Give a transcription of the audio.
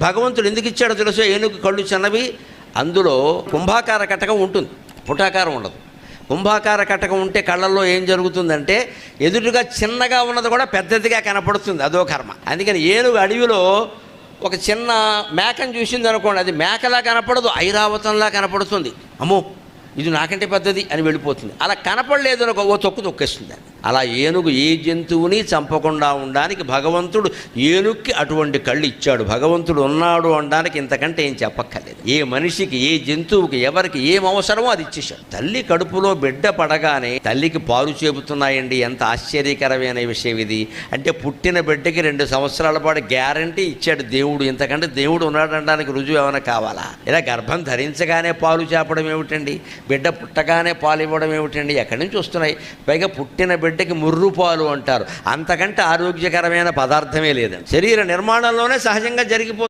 భగవంతుడు ఎందుకు ఇచ్చాడో తెలుసో. ఏనుగు కళ్ళు చిన్నవి, అందులో కుంభాకార కటకం ఉంటుంది, పుటాకారం ఉండదు. కుంభాకార కటకం ఉంటే కళ్ళల్లో ఏం జరుగుతుందంటే ఎదురుగా చిన్నగా ఉన్నది కూడా పెద్దదిగా కనపడుతుంది, అదో కర్మ. అందుకని ఏనుగు అడవిలో ఒక చిన్న మేకను చూసింది అనుకోండి, అది మేకలా కనపడదు, ఐరావతంలా కనపడుతుంది. అమ్మో ఇది నాకంటే పెద్దది అని వెళ్ళిపోతుంది. అలా కనపడలేదు అనుకో, ఓ తొక్కు తొక్కేస్తుంది. అలా ఏనుగు ఏ జంతువుని చంపకుండా ఉండడానికి భగవంతుడు ఏనుగుకి అటువంటి కళ్ళు ఇచ్చాడు. భగవంతుడు ఉన్నాడు అనడానికి ఇంతకంటే ఏం చెప్పక్కర్లేదు. ఏ మనిషికి, ఏ జంతువుకి, ఎవరికి ఏం అవసరమో అది ఇచ్చేశాడు. తల్లి కడుపులో బిడ్డ పడగానే తల్లికి పాలు చేపుతున్నాయండి. ఎంత ఆశ్చర్యకరమైన విషయం ఇది. అంటే పుట్టిన బిడ్డకి 2 సంవత్సరాల పాటు గ్యారంటీ ఇచ్చాడు దేవుడు. ఇంతకంటే దేవుడు ఉన్నాడు అనడానికి రుజువు ఏమైనా కావాలా? ఇలా గర్భం ధరించగానే పాలు చేపడం ఏమిటండి? బిడ్డ పుట్టగానే పాలు ఇవ్వడం ఏమిటండి? ఎక్కడి నుంచి వస్తున్నాయి? పైగా పుట్టిన బిడ్డకి ముర్రు పాలు అంటారు. అంతకంటే ఆరోగ్యకరమైన పదార్థమే లేదండి. శరీర నిర్మాణంలోనే సహజంగా జరిగిపోతుంది.